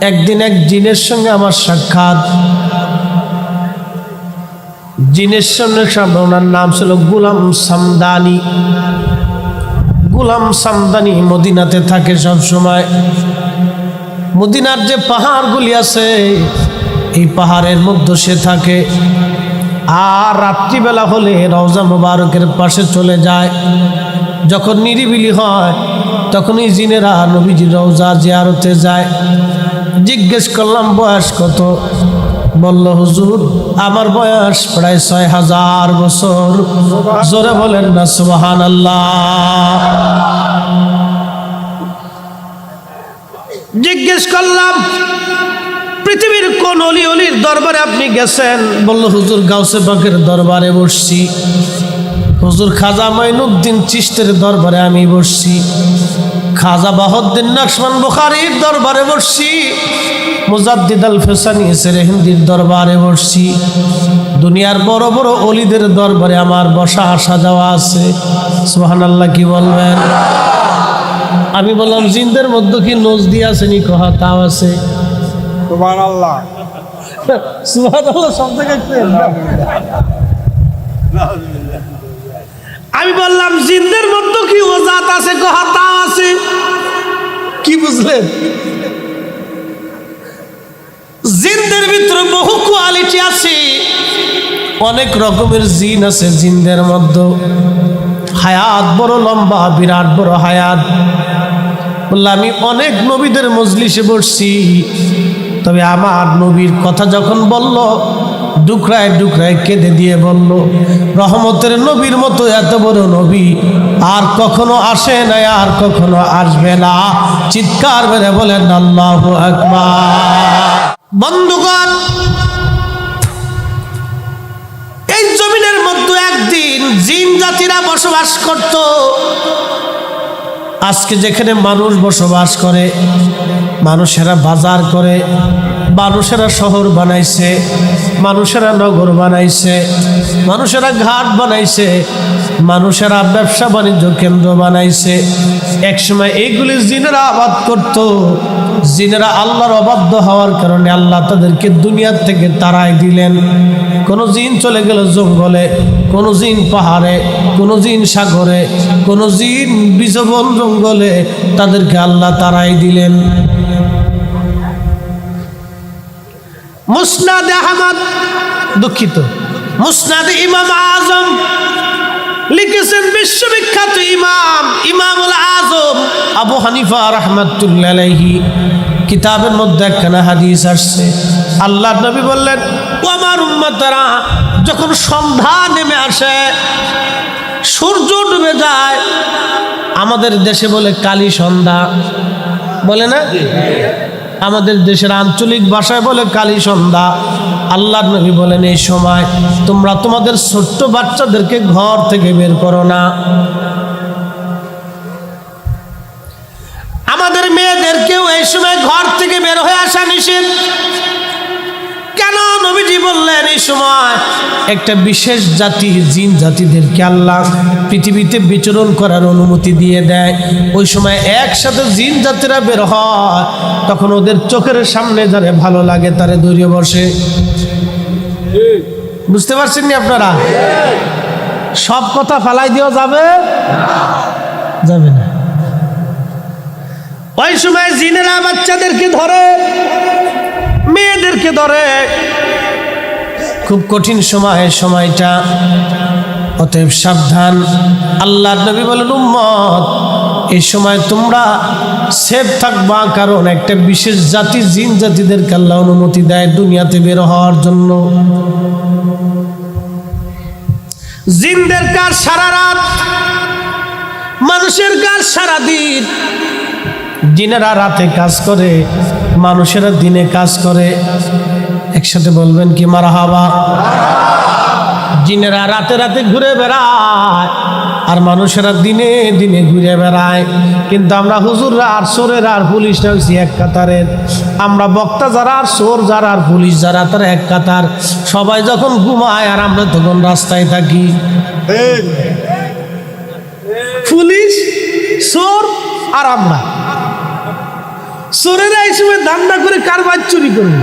একদিন এক জিনের সঙ্গে আমার সাক্ষাৎ। জিনের সঙ্গে ওনার নাম ছিল গোলাম সামদানি। গোলাম সামদানি মদিনাতে থাকে সব সময়। মদিনার যে পাহাড়গুলি আছে এই পাহাড়ের মধ্যে সে থাকে। আর রাত্রিবেলা হলে রওজা মুবারকের পাশে চলে যায়। যখন নিরিবিলি হয় তখন এই জিনেরা নবীজির রওজা জিয়ারতে যায়। জিজ্ঞেস করলাম বয়স কত? বলল হুজুর আমার বয়স প্রায় ৬০০০ বছর। জোরে বলেন না সুবহানাল্লাহ। জিজ্ঞেস করলাম পৃথিবীর কোন অলির দরবারে আপনি গেছেন? বলল হুজুর গাউসে পাকের দরবারে বসছি। হুজুর খাজা মাইনুদ্দিন চিশতের দরবারে আমি বসছি। খাজা বাহাউদ্দিন নকশবন্দ বুখারীর দরবারে বসছি। মুজাদ্দিদ আল ফেসানি সেরহিন্দির দরবারে বসছি। দুনিয়ার বড় বড় অলিদের দরবারে আমার বসা আসা যাওয়া আছে। সুবহানাল্লাহ কি বলবেন? আমি বললাম জিনদের মধ্যে কি নজদি আছে নি? কহা তাও আছে। সুবহানাল্লাহ সুবহানাল্লাহ শব্দ কাটতেন। আমি বললাম জিনদের মধ্যে কি ওজাত আছে? কহা তাও আছে। কি বুঝলেন? জিনদের ভিতরে বহু কোয়ালিটি আছে, অনেক রকমের জিন আছে জিনদের মধ্যে। হায়াত বড় লম্বা, বিরাট বড় হায়াত। বললাম আমি অনেক নবীদের মজলিসে বসছি, তবে আমার নবীর কথা যখন বলল ডুকরায় ডুকরায় কেঁদে দিয়ে বলল রহমতের নবীর মতো এত বড় নবী আর কখনো আসে নাই, আর কখনো আসবে না। চিৎকার মেরে বলেন আল্লাহু আকবার। বন্ধুগণ, এই জমিনের মধ্যে একদিন জিন জাতিরা বসবাস করত। আজকে যেখানে মানুষ বসবাস করে, মানুষেরা বাজার করে, মানুষেরা শহর বানাইছে, মানুষেরা নগর বানাইছে, মানুষেরা ঘাট বানাইছে, মানুষেরা ব্যবসা বাণিজ্য কেন্দ্র বানাইছে। একসময় এইগুলি জিনেরা আবাদ করত। জিনেরা আল্লাহর অবাধ্য হওয়ার কারণে আল্লাহ তাদেরকে দুনিয়ার থেকে তাড়াই দিলেন। কোনো জিন চলে গেল জঙ্গলে, কোনো জিন পাহাড়ে, কোনো জিন সাগরে, কোনো জিন বিষবন জঙ্গলে, তাদেরকে আল্লাহ তাড়াই দিলেন। মুসনাদ আহমদ, দুঃখিত, মুসনাদ ইমাম আজম লিখেছেন বিশ্ববিখ্যাত ইমামুল আজম আবু হানিফা রাহমাতুল্লাহি আলাইহি। কিতাবের মধ্যে একখানা হাদিস আসছে। আল্লাহর নবী বললেন ও আমার উম্মতরা, যখন সন্ধ্যা নেমে আসে, সূর্য ডুবে যায়, আমাদের দেশে বলে কালী সন্ধ্যা, বলে না? আমাদের দেশের আঞ্চলিক ভাষায় বলে কালী সন্ধ্যা। আল্লাহর নবী বলেন এই সময় তোমরা তোমাদের ছোট্ট বাচ্চাদেরকে ঘর থেকে বের করো না। আমাদের মেয়েদেরকেও এই সময় ঘর থেকে বের হয়ে আসা নিষেধ। কেন? নবীজি বললেন এই সময় একটা বিশেষ জাতি জিন জাতিদেরকে আল্লাহ পৃথিবীতে বিচরণ করার অনুমতি দিয়ে দেয়। ওই সময় একসাথে জিন জাতিরা বের হয়, তখন ওদের চোখের সামনে যারে ভালো লাগে তারে দৌড়িয়ে বসে। বুঝতে পারছেন নি আপনারা? সব কথা ফালাই দেওয়া যাবে যাবে না। ওই সময় জিনেরা বাচ্চাদেরকে ধরে, মেয়েদেরকে ধরে। খুব কঠিন সময় সময়টা, অতএব সাবধান। আল্লাহর নবী বলেন উম্মত এই সময় তোমরা সেফ থাকবা, কারণ একটা বিশেষ জাতি জিন জাতিদেরকে আল্লাহ অনুমতি দেয় দুনিয়াতে বের হওয়ার জন্য। জিনদের কাজ সারা রাত, মানুষের কাজ সারা দিন। জিনেরা রাতে কাজ করে, মানুষেরা দিনে কাজ করে। একসাথে বলবেন কি মারহাবা। জিনেরা রাতে রাতে ঘুরে বেড়ায়, আর মানুষেরা দিনে দিনে ঘুরে বেড়ায়। কিন্তু আমরা হুজুররা আর চোরেরা আর পুলিশরা হয়েছি এক কাতারের। আমরা বক্তা যারা আর চোর যারা আর পুলিশ যারা তারা এক কাতার। সবাই যখন ঘুমায় আর আমরা তখন রাস্তায় থাকি। পুলিশ, চোর আর আমরা। চোরেরা এই সময় ধান্দা করে কার চুরি করবে।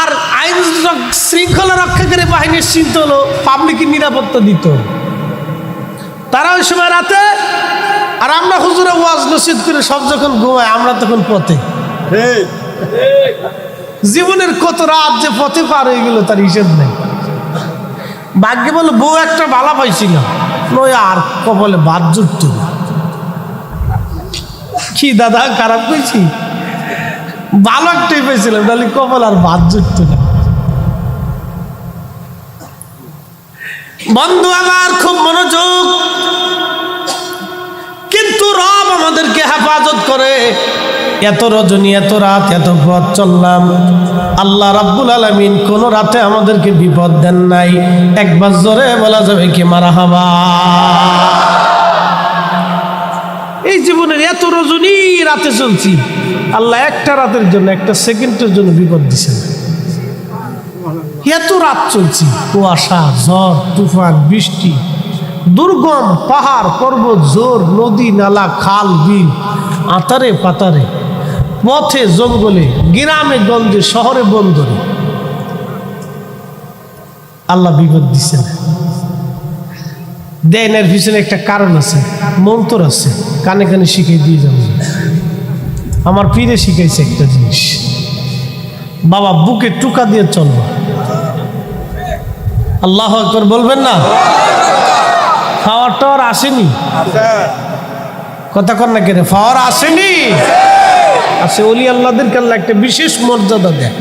আর আইন শৃঙ্খলা রক্ষাকারী বাহিনীর চিন্তা হলো পাবলিকের নিরাপত্তা দিত। তারা ওই সময় রাতে, আর আমরা হুজুরে ওয়াজ নসিহত করে সব যখন ঘুমায়, আমরা তখন পথে। জীবনের কত রাত যে পথে পার হয়ে গেল তার হিসেব নেই। ভাগ্যে বলে বউ একটা বালা পাইছিল, নয় আর কপালে বাদ জুটত। কি দাদা খারাপ কইছি? ভালো একটাই পেয়েছিলাম, তাহলে কপাল আর বাদ জুটত না। বন্ধু আমার খুব মনোযোগ, কিন্তু রব আমাদেরকে হেফাজত করে। এত রজনী, এত রাত, এত পথ চললাম, আল্লাহ রাব্বুল আলামিন কোন রাতে আমাদেরকে বিপদ দেন নাই। একবার জোরে বলা যাবে কি মারহাবা। এই জীবনের এত রজনী রাতে চলছি, আল্লাহ একটা রাতের জন্য, একটা সেকেন্ডের জন্য বিপদ দিছেন। এত রাত চলছি, কুয়াশা, ঝড়, তুফান, বৃষ্টি, দুর্গম পাহাড় পর্বত, জোর নদী নালা, খাল বিল, আতারে পাতারে, পথে জঙ্গলে, গ্রামে গঞ্জে, শহরে বন্দরে আল্লাহ বিপদ দিচ্ছেন। দেন এর পিছনে একটা কারণ আছে, মন্তর আছে, কানে কানে শিখিয়ে দিয়ে যাবো। আমার পীরে শিখাইছে একটা জিনিস, বাবা বুকে টুকা দিয়ে চলবা। আল্লাহু আকবার বলবেন না? পাওয়ার টাওয়ার আসেনি, কথা কর না কেন? পাওয়ার আসেনি, আছে। ওলি আল্লাহদেরকে আল্লাহ একটা বিশেষ মর্যাদা দেয়,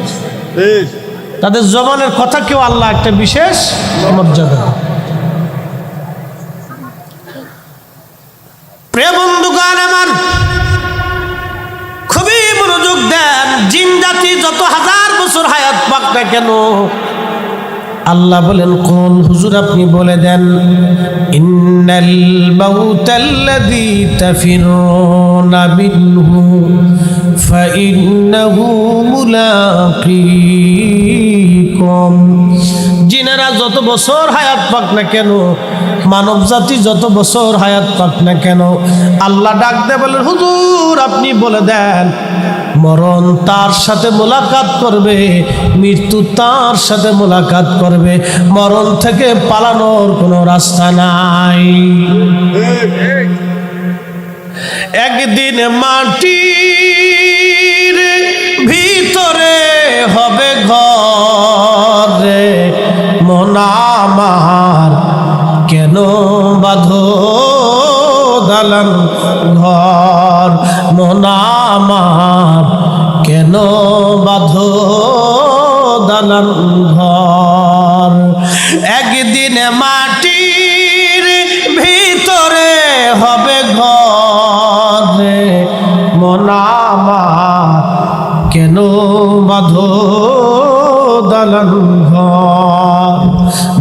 তাদের জবানের কথাকেও আল্লাহ একটা বিশেষ মর্যাদা দেয়। প্রিয় বন্ধুগণ আমার, খুবই মনোযোগ দেন। জিন জাতি যত হাজার বছর হায়াত পাক না কেন, আল্লাহ বলেন, কোন হুজুর আপনি বলে দেন, ইন্নাল মাউতাল্লাযী তাফিরুনা মিনহু ফাইন্নাহু মুলাকীকুম। জিনেরা যত বছর হায়াত পাক না কেন, মানব জাতি যত বছর হায়াত পাক না কেন, আল্লাহ ডাক দেয় বলেন, হুজুর আপনি বলে দেন, মরণ তার সাথে মোলাকাত করবে, মৃত্যু তার সাথে মোলাকাত করবে, মরণ থেকে পালানোর কোনো রাস্তা নাই। একদিন মাটির ভিতরে হবে ঘরে, মন আমার কেন বাঁধো দালান ঘর, মন আমার কেন বাঁধো দালান ঘর। একদিন মাটির ভিতরে হবে ঘরে, মন আমার কেন বাঁধো দালান ঘর,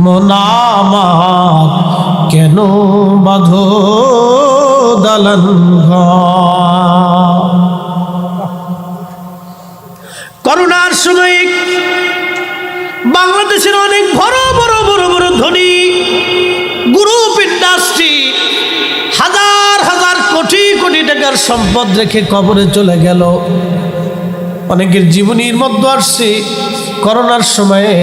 মন আমার কেন বাঁধো দালান ঘর। করোনার সময় বাংলাদেশের অনেক বড় বড় বড় বড় ধনী গ্রুপ ইন্ডাস্ট্রি হাজার হাজার কোটি কোটি টাকার সম্পদ রেখে কবরে চলে গেল। অনেকের জীবনীর মধ্যে আসছে, করোনার সময়ে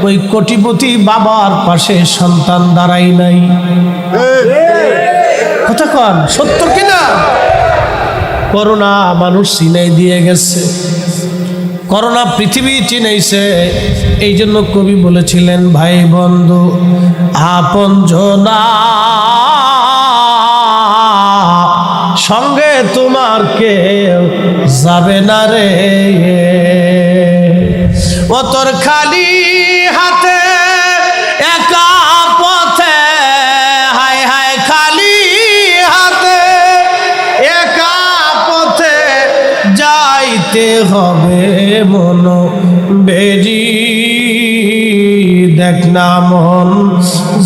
ওই কোটিপতি বাবার পাশে সন্তান দাঁড়াই নাই। কথা কন, সত্য কিনা? করোনা মানুষ চিনাই দিয়ে গেছে, করোনা পৃথিবী চিনাইছে। এই জন্য কবি বলেছিলেন, ভাই বন্ধু আপনজনা সঙ্গে তোমার কেউ যাবে না রে, ও তোর খালি হাতে একা পথে, হায় হায় খালি হাতে একা পথে যাইতে হবে মন বেরি, দেখ না মন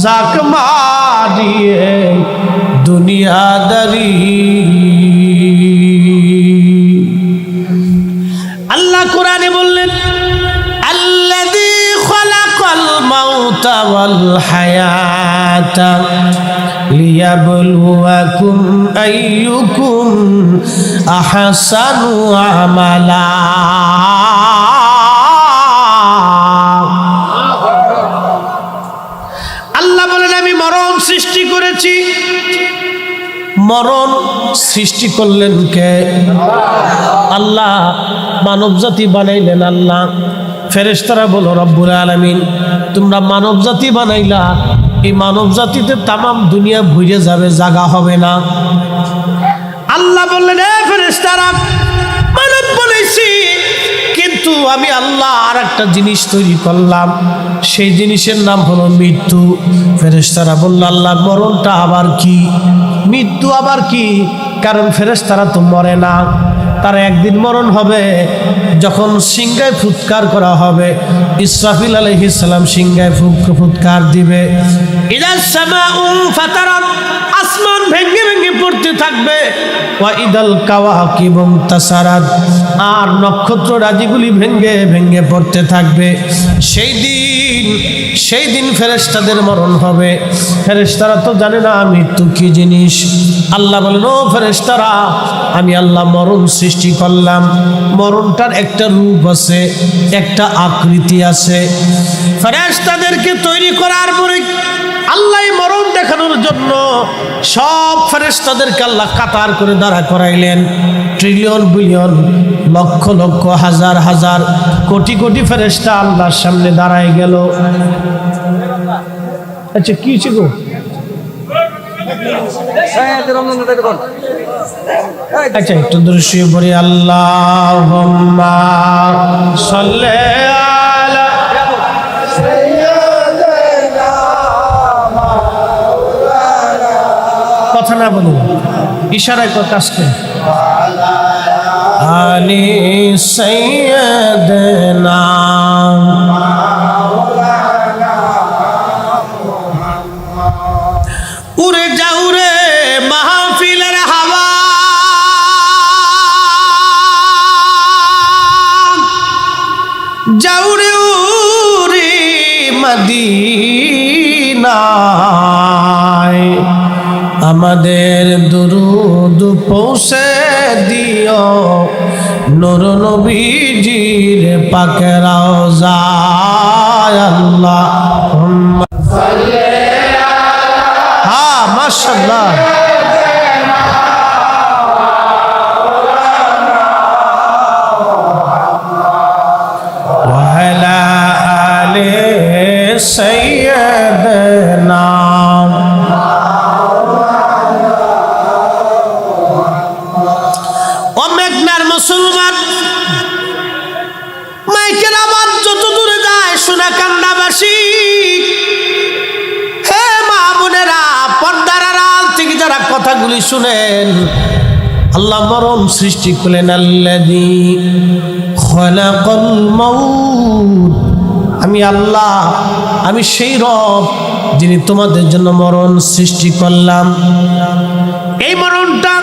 জাক মারিয়ে দুনিয়াদারি। আল্লাহ কোরআনে বললেন, আল্লাযী খালাকাল মাউতা ওয়াল হায়াতা লিয়াবলুয়াকুম আইয়ুকুম আহসানু আমালা। আল্লাহ বলেন আমি মরণ সৃষ্টি করেছি। মরণ সৃষ্টি করলেন কে? আল্লাহ। মানব জাতি বানাইলেন আল্লাহ। ফেরেশতারা বলো রব্বুল আলামিন তোমরা মানব জাতি বানাইলা, এই মানব জাতিতে তামাম দুনিয়া ভুলে যাবে, জায়গা হবে না। আল্লাহ বললেন এ ফেরেশতারা মানব বানাইছি, কিন্তু আমি আল্লাহ আর একটা জিনিস তৈরি করলাম, সেই জিনিসের নাম হলো মৃত্যু। ফেরেশতারা বলল আল্লাহ মরণটা আবার কি? মৃত্যু আবার কি? কারণ ফেরেশতারা তো মরে না, তার একদিন মরণ হবে যখন সিংহায় ফুৎকার করা হবে। ইসরাফিল আলাইহিস সালাম সিংহায় ফুৎকার দিবে। ইদা সামাউ ফাতারাত, আসমান ভেঙে ভেঙে পড়তে থাকবে। ওয়া ইদাল কাওয়াকিবু তাসারাত, আর নক্ষত্র রাজিগুলি ভেঙে ভেঙে পড়তে থাকবে। সেই দিন ফেরেশতাদের মরণ হবে। ফেরেশতারা তো জানে না মৃত্যু কি জিনিস। আল্লাহ বলেন ও ফেরেশতারা আমি আল্লাহ মরণ সৃষ্টি করলাম। মরণটার একটা রূপ আছে, একটা আকৃতি আছে। ফেরেশতাদেরকে তৈরি করার পরে আল্লাহ মরণ দেখানোর জন্য সব ফেরেশতাদেরকে আল্লাহ কাতার করে দাঁড়া করাইলেন। ট্রিলিয়ন বিলিয়ন লক্ষ লক্ষ হাজার হাজার কোটি কোটি ফেরেশতা আল্লাহর সামনে দাঁড়ায় গেল। আচ্ছা কি ছিল? আচ্ছা একটু দৃশ্য পড়ি। আল্লাহুম্মা সাল্লি আলা কথা না বলুন, ইশারায় কাজ করে। আলি সাইয়্যিদিনা উড়ে যাও রে মাহফিলের হাওয়া, যাও রে উড়ে মদিনায়, আমাদের দুরুদ পৌঁছে দিও নূর নবীজির পাক রওজায়। আল্লাহুম্মা সাল্লি আলা, হ্যাঁ মাশাআল্লাহ। ওয়া আলা আলি সাইয়্যিদিনা, মুসলমান মাইকের আওয়াজ যত দূরে যায় সোনাকান্দাবাসী, হে মা বোনেরা, পর্দার আড়াল থেকে যারা কথাগুলি শুনেন, আল্লাহ মরণ সৃষ্টি করলেন। আল্লাযী খালাকাল মাউত, আমি আল্লাহ, আমি সেই রব যিনি তোমাদের জন্য মরণ সৃষ্টি করলাম। এই মরণটা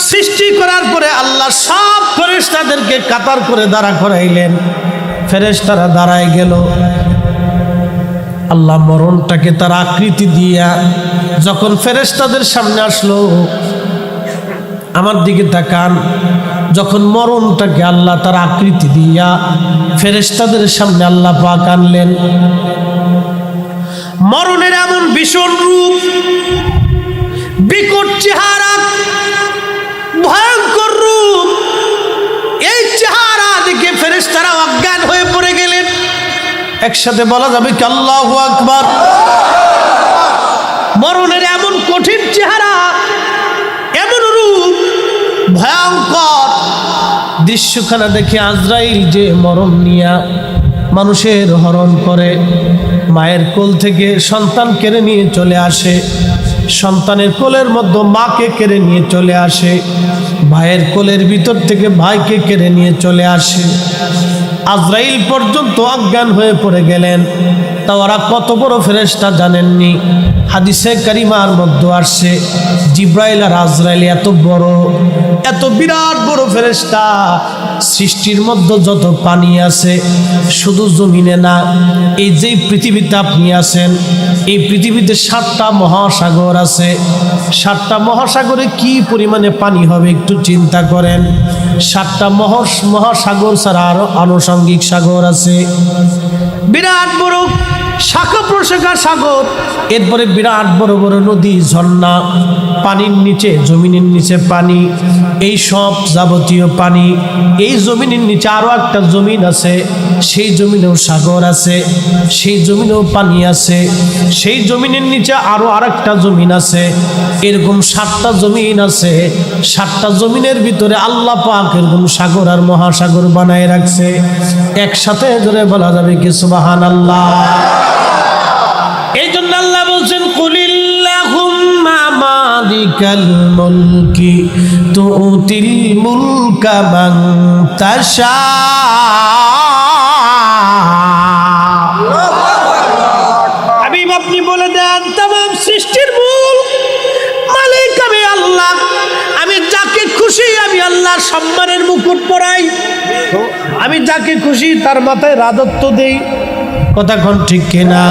সৃষ্টি করার পরে আল্লাহ সব ফেরেশতাদেরকে কাতার করে দাঁড়া করাইলেন। ফেরেশতারা দাঁড়ায় গেল। আল্লাহ মরণটাকে তার আকৃতি দিয়া যখন ফেরেশতাদের সামনে আসলো, আমার দিকে তাকান, যখন মরণটাকে আল্লাহ তার আকৃতি দিয়া ফেরেশতাদের সামনে আল্লাহ পাক আনলেন, মরণের এমন ভীষণ রূপ, বিকট চেহারা, ভয়ঙ্কর রূপ, এই চেহারা দেখে ফেরেশতারা অজ্ঞান হয়ে পড়ে গেলেন। একসাথে বলা যাবে কি আল্লাহু আকবার। মরণের এমন কঠিন চেহারা, এমন রূপ, ভয়ঙ্কর দৃশ্যখানা দেখে আজরাইল যে মরণ নিয়া মানুষের হরণ করে, মায়ের কোল থেকে সন্তান কেড়ে নিয়ে চলে আসে, সন্তানের কোলের মধ্যে মাকে কেড়ে নিয়ে চলে আসে, ভাইয়ের কোলের ভিতর থেকে ভাইকে কেড়ে নিয়ে চলে আসে। আজরাইল পর্যন্ত অজ্ঞান হয়ে পড়ে গেলেন। তা ওরা কত বড় ফেরেশতা জানেননি? হাদিসে কারিমার মধ্যে আসছে জিব্রাইল আর আজরাইল এত বড়, এত বিরাট বড় ফেরেশতা, সৃষ্টির মধ্যে যত পানি আছে শুধু জমিনে না, এই যে পৃথিবীতে আপনি আছেন এই পৃথিবীতে 7টা মহাসাগর আছে। 7টা মহাসাগরে কি পরিমাণে পানি হবে একটু চিন্তা করেন। 7টা মহাসাগর ছাড়া আরো আনুষঙ্গিক সাগর আছে, বিরাট বড় শাখা প্রশাখা সাগর, এরপরে বিরাট বড় বড় নদী, ঝর্ণা, পানির নিচে জমিনের নিচে পানি, এই সব যাবতীয় পানি। এই জমিনের নিচে আরো একটা জমিন আছে, সেই জমিনেও সাগর আছে, সেই জমিনেও পানি আছে, সেই জমিনের নিচে আরো আরেকটা জমিন আছে। এরকম 7টা জমিন আছে। 7টা জমিনের ভিতরে আল্লাহ পাক এরকম সাগর আর মহাসাগর বানায় রাখছে। একসাথে জোরে বলা যাবে কি সুবহানাল্লাহ। এই জন্য আল্লাহ বলছেন কুলিল্লাহুম্মা মালিকাল মুলকি তুতিল মুলকা মান তাশা। হাবিব আপনি বলে দেন तमाम সৃষ্টির মূল মালিক আমি আল্লাহ। আমি যাকে খুশি আমি আল্লাহ সম্মানের মুকুট পরাই, আমি যাকে খুশি তার মাথায় রাজত্ব দেই। কথা কোন ঠিক কিনা?